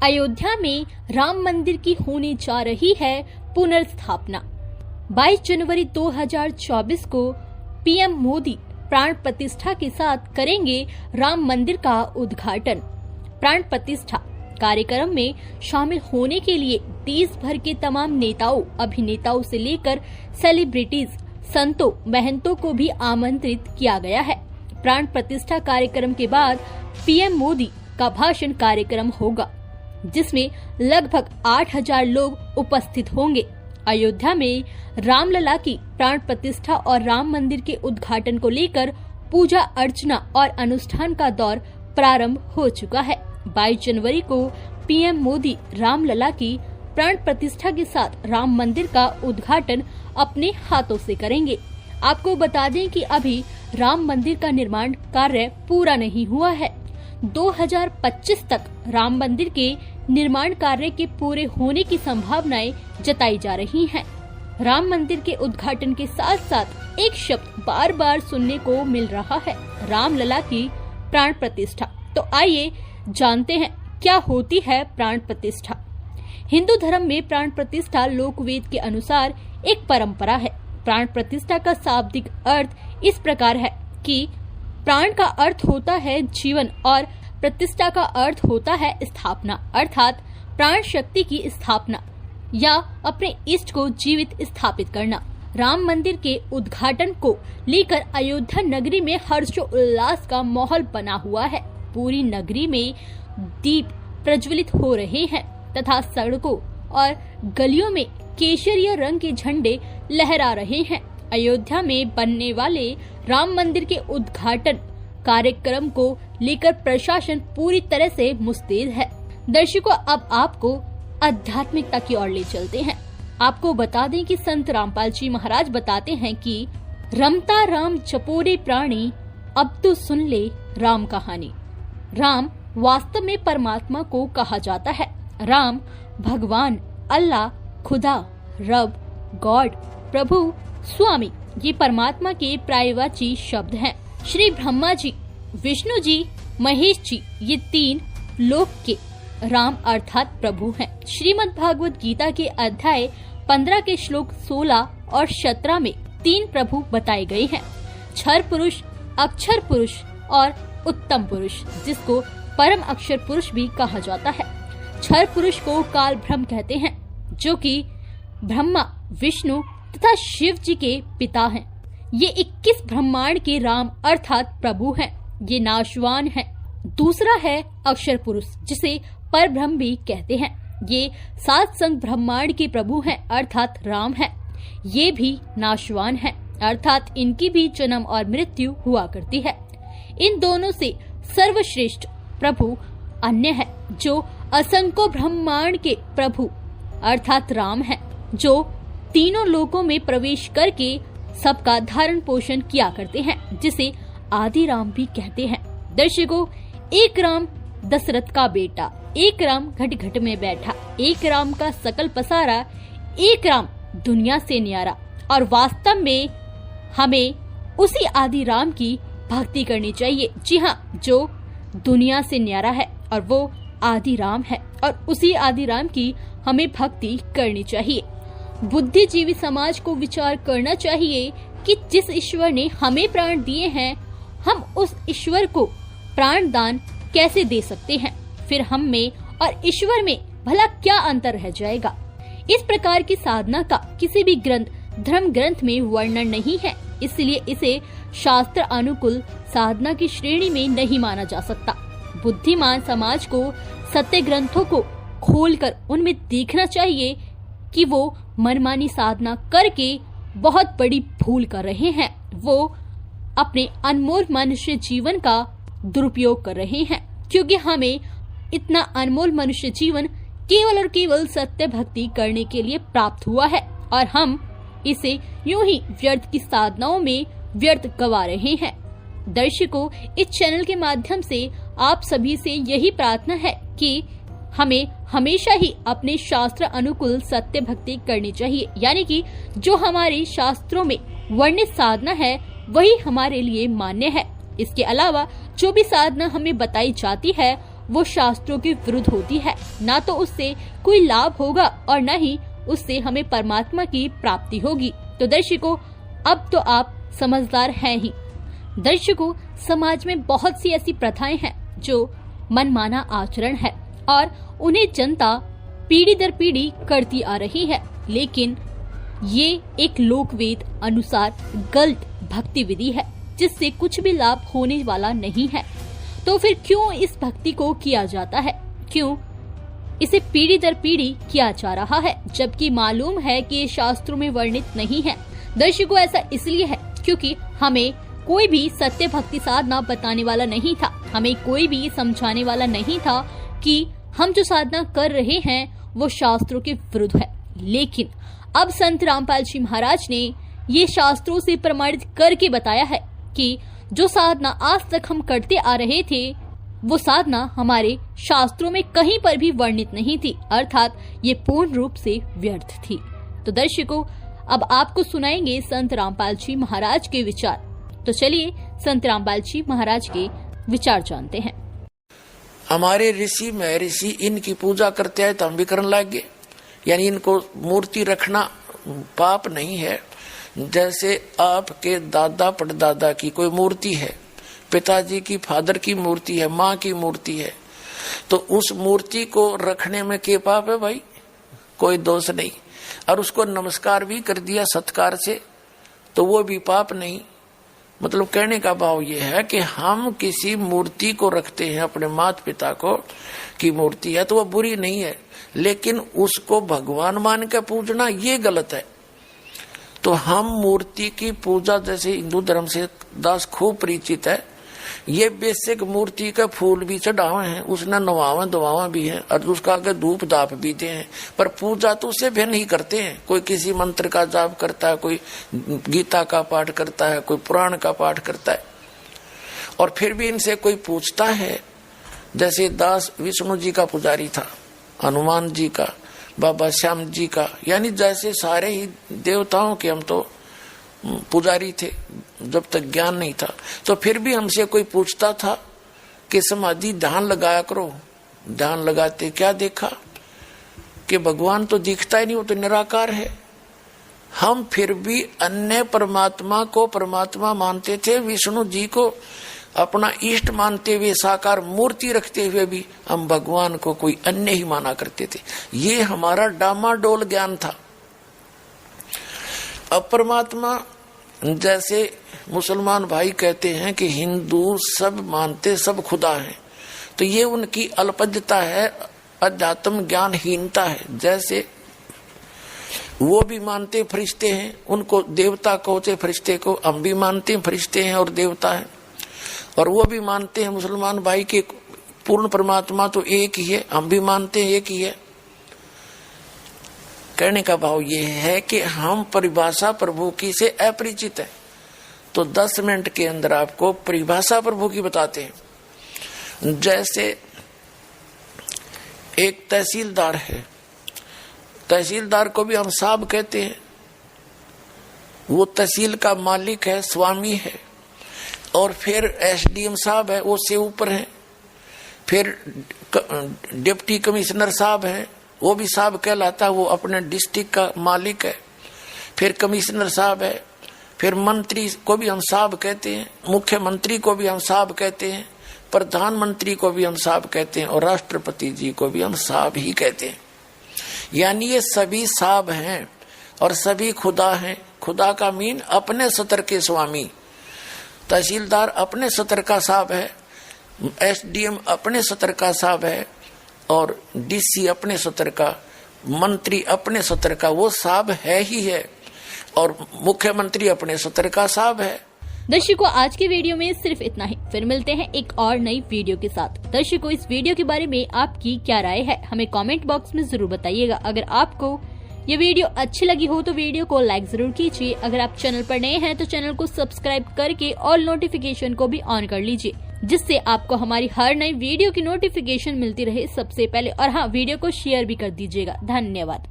अयोध्या में राम मंदिर की होने जा रही है पुनर्स्थापना। 22 जनवरी 2024 को पीएम मोदी प्राण प्रतिष्ठा के साथ करेंगे राम मंदिर का उद्घाटन। प्राण प्रतिष्ठा कार्यक्रम में शामिल होने के लिए देश भर के तमाम नेताओं, अभिनेताओं से लेकर सेलिब्रिटीज, संतों, महंतों को भी आमंत्रित किया गया है। प्राण प्रतिष्ठा कार्यक्रम के बाद पीएम मोदी का भाषण कार्यक्रम होगा, जिसमें लगभग 8000 लोग उपस्थित होंगे। अयोध्या में रामलला की प्राण प्रतिष्ठा और राम मंदिर के उद्घाटन को लेकर पूजा अर्चना और अनुष्ठान का दौर प्रारंभ हो चुका है। 22 जनवरी को पीएम मोदी रामलला की प्राण प्रतिष्ठा के साथ राम मंदिर का उद्घाटन अपने हाथों से करेंगे। आपको बता दें कि अभी राम मंदिर का निर्माण कार्य पूरा नहीं हुआ है। 2025 तक राम मंदिर के निर्माण कार्य के पूरे होने की संभावनाएं जताई जा रही हैं। राम मंदिर के उद्घाटन के साथ साथ एक शब्द बार बार सुनने को मिल रहा है, रामलला की प्राण प्रतिष्ठा। तो आइए जानते हैं क्या होती है प्राण प्रतिष्ठा। हिंदू धर्म में प्राण प्रतिष्ठा लोकवेद के अनुसार एक परंपरा है। प्राण प्रतिष्ठा का शाब्दिक अर्थ इस प्रकार है कि प्राण का अर्थ होता है जीवन और प्रतिष्ठा का अर्थ होता है स्थापना, अर्थात प्राण शक्ति की स्थापना या अपने इष्ट को जीवित स्थापित करना। राम मंदिर के उद्घाटन को लेकर अयोध्या नगरी में हर्षोल्लास का माहौल बना हुआ है। पूरी नगरी में दीप प्रज्वलित हो रहे हैं तथा सड़कों और गलियों में केसरिया रंग के झंडे लहरा रहे हैं। अयोध्या में बनने वाले राम मंदिर के उद्घाटन कार्यक्रम को लेकर प्रशासन पूरी तरह से मुस्तैद है। दर्शकों, अब आपको आध्यात्मिकता की ओर ले चलते हैं। आपको बता दें कि संत रामपाल जी महाराज बताते हैं कि रमता राम जपोरे प्राणी, अब तो सुन ले राम कहानी। राम वास्तव में परमात्मा को कहा जाता है। राम भगवान, अल्लाह, खुदा, रब, गॉड, प्रभु, स्वामी, ये परमात्मा के पर्यायवाची शब्द हैं। श्री ब्रह्मा जी, विष्णु जी, महेश जी, ये 3 लोक के राम अर्थात प्रभु हैं। श्रीमद् भागवत गीता के अध्याय 15 के श्लोक 16 और 17 में 3 प्रभु बताए गए हैं, क्षर पुरुष, अक्षर पुरुष और उत्तम पुरुष, जिसको परम अक्षर पुरुष भी कहा जाता है। क्षर पुरुष को काल ब्रह्म कहते हैं, जो कि ब्रह्मा, विष्णु तथा शिव जी के पिता हैं। ये 21 ब्रह्मांड के राम अर्थात प्रभु हैं। ये नाशवान हैं। दूसरा है अक्षर पुरुष, जिसे पर ब्रह्म भी कहते हैं। ये 7 संग ब्रह्मांड के प्रभु हैं अर्थात राम हैं। ये भी नाशवान हैं, अर्थात इनकी भी जन्म और मृत्यु हुआ करती है। इन दोनों से सर्वश्रेष्ठ प्रभु अन्य है, जो असंख्य ब्रह्मांड के प्रभु अर्थात राम है, जो तीनों लोकों में प्रवेश करके सबका धारण पोषण किया करते हैं, जिसे आदि राम भी कहते हैं। दर्शकों, एक राम दशरथ का बेटा, एक राम घट घट में बैठा, एक राम का सकल पसारा, एक राम दुनिया से न्यारा। और वास्तव में हमें उसी आदि राम की भक्ति करनी चाहिए। जी हाँ, जो दुनिया से न्यारा है और वो आदि राम है, और उसी आदि राम की हमें भक्ति करनी चाहिए। बुद्धिजीवी समाज को विचार करना चाहिए कि जिस ईश्वर ने हमें प्राण दिए हैं, हम उस ईश्वर को प्राण दान कैसे दे सकते हैं? फिर हम में और ईश्वर में भला क्या अंतर रह जाएगा? इस प्रकार की साधना का किसी भी ग्रंथ, धर्म ग्रंथ में वर्णन नहीं है, इसलिए इसे शास्त्र अनुकूल साधना की श्रेणी में नहीं माना जा सकता। बुद्धिमान समाज को सत्य ग्रंथों को खोलकर उनमें देखना चाहिए कि वो मनमानी साधना करके बहुत बड़ी भूल कर रहे हैं। वो अपने अनमोल मनुष्य जीवन का दुरुपयोग कर रहे हैं, क्योंकि हमें इतना अनमोल मनुष्य जीवन केवल और केवल सत्य भक्ति करने के लिए प्राप्त हुआ है, और हम इसे यूं ही व्यर्थ की साधनाओं में व्यर्थ गवा रहे हैं। दर्शकों, इस चैनल के माध्यम से आप सभी से यही प्रार्थना है कि हमें हमेशा ही अपने शास्त्र अनुकूल सत्य भक्ति करनी चाहिए, यानी कि जो हमारे शास्त्रों में वर्णित साधना है वही हमारे लिए मान्य है। इसके अलावा जो भी साधना हमें बताई जाती है वो शास्त्रों के विरुद्ध होती है। ना तो उससे कोई लाभ होगा और न ही उससे हमें परमात्मा की प्राप्ति होगी। तो दर्शकों, अब तो आप समझदार हैं ही। दर्शकों, समाज में बहुत सी ऐसी प्रथाएं हैं जो मनमाना आचरण है और उन्हें जनता पीढ़ी दर पीढ़ी करती आ रही है, लेकिन ये एक लोकवेद अनुसार गलत भक्ति विधि है जिससे कुछ भी लाभ होने वाला नहीं है। तो फिर क्यों इस भक्ति को किया जाता है? क्यों इसे पीढ़ी दर पीढ़ी किया जा रहा है, जबकि मालूम है कि ये शास्त्रों में वर्णित नहीं है? दर्शकों, ऐसा इसलिए है क्योंकि हमें कोई भी सत्य भक्ति साधना बताने वाला नहीं था। हमें कोई भी समझाने वाला नहीं था कि हम जो साधना कर रहे हैं वो शास्त्रों के विरुद्ध है। लेकिन अब संत रामपाल जी महाराज ने ये शास्त्रों से प्रमाणित करके बताया है कि जो साधना आज तक हम करते आ रहे थे वो साधना हमारे शास्त्रों में कहीं पर भी वर्णित नहीं थी, अर्थात ये पूर्ण रूप से व्यर्थ थी। तो दर्शकों, अब आपको सुनाएंगे संत रामपाल जी महाराज के विचार। तो चलिए संत रामपाल जी महाराज के विचार जानते हैं। हमारे ऋषि महर्षि इनकी पूजा करते हैं तो हम भी करने लग गए। यानी इनको मूर्ति रखना पाप नहीं है। जैसे आपके दादा परदादा की कोई मूर्ति है, पिताजी की फादर की मूर्ति है, माँ की मूर्ति है, तो उस मूर्ति को रखने में क्या पाप है भाई? कोई दोष नहीं। और उसको नमस्कार भी कर दिया सत्कार से तो वो भी पाप नहीं। मतलब कहने का भाव ये है कि हम किसी मूर्ति को रखते हैं, अपने माता पिता को की मूर्ति है तो वो बुरी नहीं है, लेकिन उसको भगवान मान के पूजना ये गलत है। तो हम मूर्ति की पूजा, जैसे हिंदू धर्म से दास खूब परिचित है, ये बेसिक मूर्ति का फूल भी चढ़ावे हैं, उसने नवावा दवावा भी है और उसका आगे धूप दाप भी दे हैं, पर पूजा तो उससे भिन्न ही करते हैं। कोई किसी मंत्र का जाप करता है, कोई गीता का पाठ करता है, कोई पुराण का पाठ करता है। और फिर भी इनसे कोई पूछता है, जैसे दास विष्णु जी का पुजारी था, हनुमान जी का, बाबा श्याम जी का, यानी जैसे सारे ही देवताओं के हम तो पुजारी थे जब तक ज्ञान नहीं था। तो फिर भी हमसे कोई पूछता था कि समाधि ध्यान लगाया करो। ध्यान लगाते क्या देखा कि भगवान तो दिखता ही नहीं, वो तो निराकार है। हम फिर भी अन्य परमात्मा को परमात्मा मानते थे, विष्णु जी को अपना इष्ट मानते हुए, साकार मूर्ति रखते हुए भी हम भगवान को कोई अन्य ही माना करते थे। ये हमारा डामाडोल ज्ञान था। अब परमात्मा, जैसे मुसलमान भाई कहते हैं कि हिंदू सब मानते सब खुदा है, तो ये उनकी अल्पज्ञता है, अध्यात्म ज्ञानहीनता है। जैसे वो भी मानते फरिश्ते हैं, उनको देवता कहते, फरिश्ते को हम भी मानते हैं फरिश्ते हैं और देवता है। और वो भी मानते हैं मुसलमान भाई के पूर्ण परमात्मा तो एक ही है, हम भी मानते हैं एक ही है। कहने का भाव ये है कि हम परिभाषा प्रभु की से अपरिचित है। तो 10 मिनट के अंदर आपको परिभाषा प्रभु की बताते हैं। जैसे एक तहसीलदार है, तहसीलदार को भी हम साहब कहते हैं। वो तहसील का मालिक है, स्वामी है। और फिर एसडीएम साहब है, वो से ऊपर है। फिर डिप्टी कमिश्नर साहब है, वो भी साहब कहलाता है, वो अपने डिस्ट्रिक्ट का मालिक है। फिर कमिश्नर साहब है। फिर मंत्री को भी हम साहब कहते हैं, मुख्यमंत्री को भी हम साहब कहते हैं, प्रधानमंत्री को भी हम साहब कहते हैं और राष्ट्रपति जी को भी हम साहब ही कहते हैं। यानी ये सभी साहब हैं और सभी खुदा हैं। खुदा का मीन अपने सतर के स्वामी। तहसीलदार अपने सतर का साहब है, एसडीएम अपने सतर का साहब है और डीसी अपने सतर का, मंत्री अपने सतर का, वो साहब है ही है। और मुख्यमंत्री अपने सतर का साहब है। दर्शकों, आज के वीडियो में सिर्फ इतना ही। फिर मिलते हैं एक और नई वीडियो के साथ। दर्शकों, इस वीडियो के बारे में आपकी क्या राय है हमें कमेंट बॉक्स में जरूर बताइएगा। अगर आपको ये वीडियो अच्छी लगी हो तो वीडियो को लाइक जरूर कीजिए। अगर आप चैनल पर नए हैं तो चैनल को सब्सक्राइब करके ऑल नोटिफिकेशन को भी ऑन कर लीजिए, जिससे आपको हमारी हर नई वीडियो की नोटिफिकेशन मिलती रहे सबसे पहले। और हाँ, वीडियो को शेयर भी कर दीजिएगा। धन्यवाद।